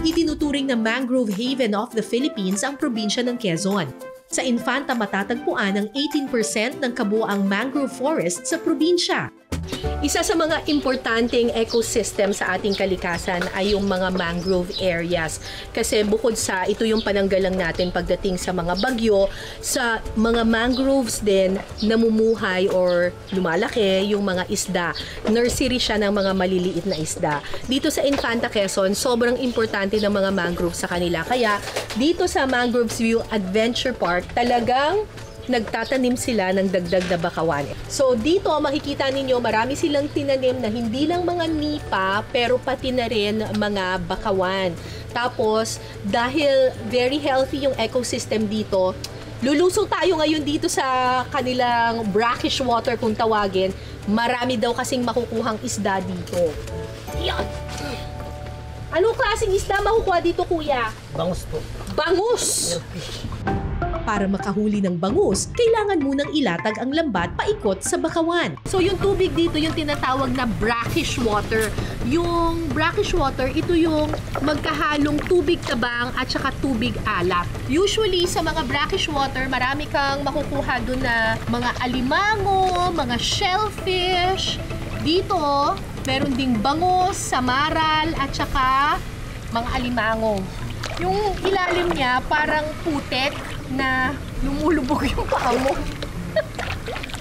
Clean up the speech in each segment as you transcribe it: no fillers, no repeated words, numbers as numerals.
Itinuturing na mangrove haven of the Philippines ang probinsya ng Quezon. Sa Infanta matatagpuan ang 18% ng kabuoang mangrove forest sa probinsya. Isa sa mga importanteng ecosystem sa ating kalikasan ay yung mga mangrove areas. Kasi bukod sa ito yung pananggalang natin pagdating sa mga bagyo, sa mga mangroves din namumuhay or lumalaki yung mga isda. Nursery siya ng mga maliliit na isda. Dito sa Infanta Quezon, sobrang importante ng mga mangrove sa kanila. Kaya dito sa Mangroves View Adventure Park, talagang nagtatanim sila ng dagdag na bakawan. So dito makikita ninyo marami silang tinanim na hindi lang mga nipa pero pati na rin mga bakawan. Tapos dahil very healthy yung ecosystem dito, lulusong tayo ngayon dito sa kanilang brackish water kung tawagin. Marami daw kasing makukuhang isda dito. Yan! Anong klaseng isda makukuha dito, kuya? Bangus po. Bangus! Para makahuli ng bangus, kailangan munang ilatag ang lambat paikot sa bakawan. So yung tubig dito, yung tinatawag na brackish water. Yung brackish water, ito yung magkahalong tubig tabang at saka tubig alat. Usually sa mga brackish water, marami kang makukuha dun na mga alimango, mga shellfish. Dito, meron ding bangus, samaral at saka mga alimango. Yung ilalim niya parang putek na lumulubog yung paa mo.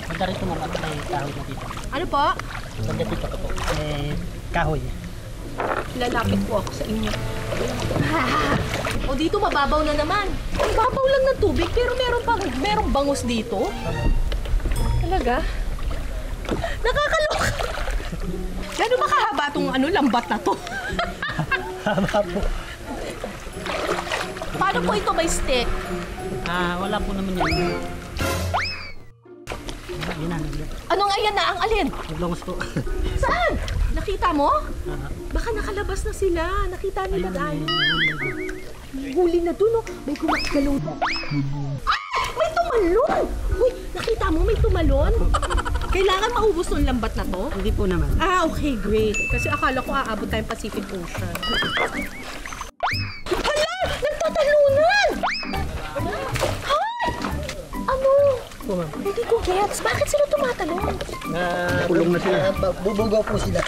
Banda rito naman may kahoy na dito. Ano po? Banda dito po. May kahoy. Lalapit po ako sa inyo. O dito mababaw na naman. Ang babaw lang ng tubig pero merong bangus dito. Talaga? Nakakaloka. Gano'n ba kahaba tong lambat na to? Haba po. Paano po ito may stick? Wala po naman yan. Ano nga yan na? Ang alin? Naglongos po. Saan? Nakita mo? Baka nakalabas na sila. Nakita nila tayo. Huli na dun, oh. May kumakagalaw na. Ay! May tumalon! Uy, nakita mo may tumalon? Kailangan maubos ng lambat na to? Hindi po naman. Okay, great. Kasi akala ko aabot tayong Pacific Ocean. Hala! Nagtatalunan! Hay! Ano? Hindi ko gets. Bakit sila tumatalon? Kulong na sila. Bubugaw po sila.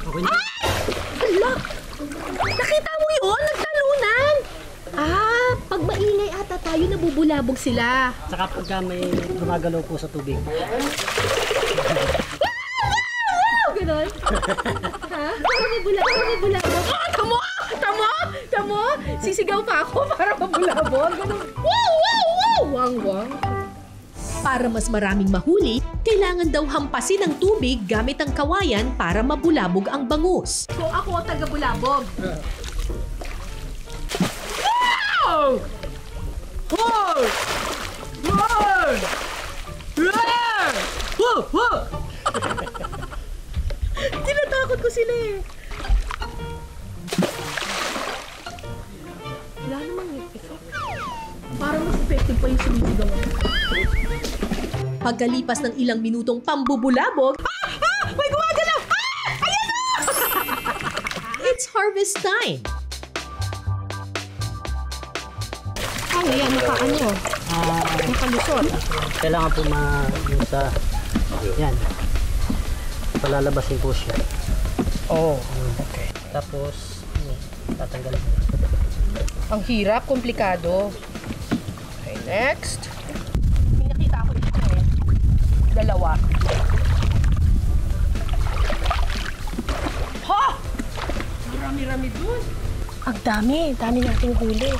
Okay na. Hala! Nakita mo yun? Nagtalunan! Pag maingay ata tayo, nabubulabog sila. Saka pagka may gumagalaw po sa tubig. Ganon? Ha? Parang may bulabog. Tamo! Tamo! Sisigaw pa ako para mabulabog. Ganon. Wow! Wang. Para mas maraming mahuli, kailangan daw hampasin ang tubig gamit ang kawayan para mabulabog ang bangus. So ako taga-bulabog. Wow! Tinatakot ko sila eh. Wala namang effect. Parang mas effective pa yung sumisigaw. Pagkalipas ng ilang minutong pambubulabog, may gumagalaw! Ayan na! It's harvest time! Ayan, nakalusot. Kailangan po sa yan. Palalabasin po siya. Okay. Tapos, tatanggalin. Ang hirap, komplikado. Okay, next. May nakita ako dito eh. Dalawa. Ha! Marami-rami dun. Ang dami nating huli.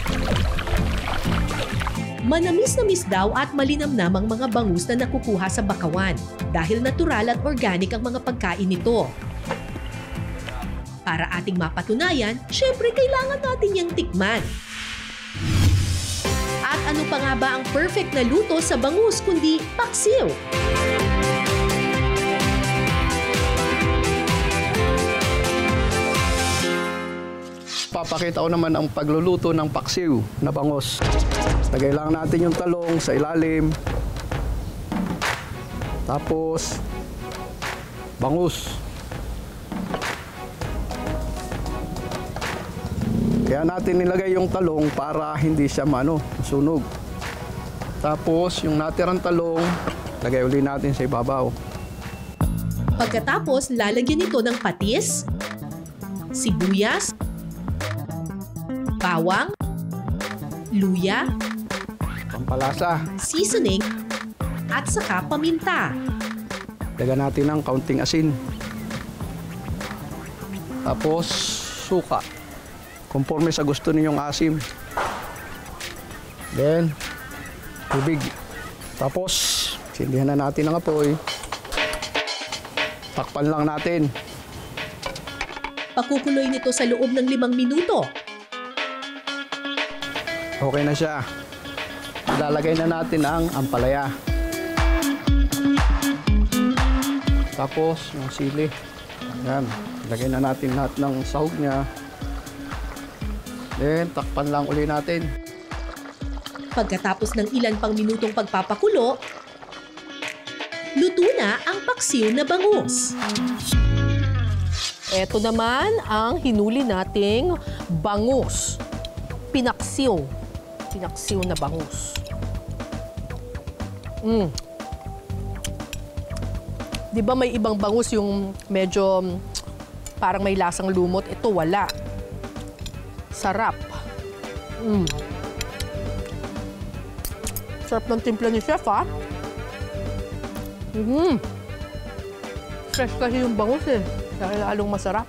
Manamis na mis daw at malinamnam ang mga bangus na nakukuha sa bakawan dahil natural at organic ang mga pagkain nito. Para ating mapatunayan, syempre kailangan natin yang tikman. At ano pa nga ba ang perfect na luto sa bangus kundi paksiw? Papakita ko naman ang pagluluto ng paksiw na bangus. Lagay lang natin yung talong sa ilalim. Tapos, bangus. Kaya natin nilagay yung talong para hindi siya masunog. Tapos yung natirang talong, lagay uli natin sa ibabaw. Pagkatapos, lalagyan ito ng patis, sibuyas, bawang, luya, Pampalasa. seasoning, at saka paminta. Lagyan natin ng kaunting asin. Tapos suka. Conforme sa gusto ninyong asim. Then, tubig. Tapos, sindihan na natin ang apoy. Takpan lang natin. Pakukuloy nito sa loob ng 5 minuto. Okay na siya. Ilalagay na natin ang ampalaya. Tapos, yung sili. Ayan. Ilagay na natin lahat ng sahog niya. Then, takpan lang uli natin. Pagkatapos ng ilan pang minutong pagpapakulo, luto na ang paksiw na bangus. Ito naman ang hinuli nating bangus. Pinaksiw. Pinaksiw na bangus. Di ba may ibang bangus yung medyo parang may lasang lumot? Ito wala. Sarap. Sarap ng timpla ni Chef, ha? Fresh kasi yung bangus, eh. Kaya lalong masarap.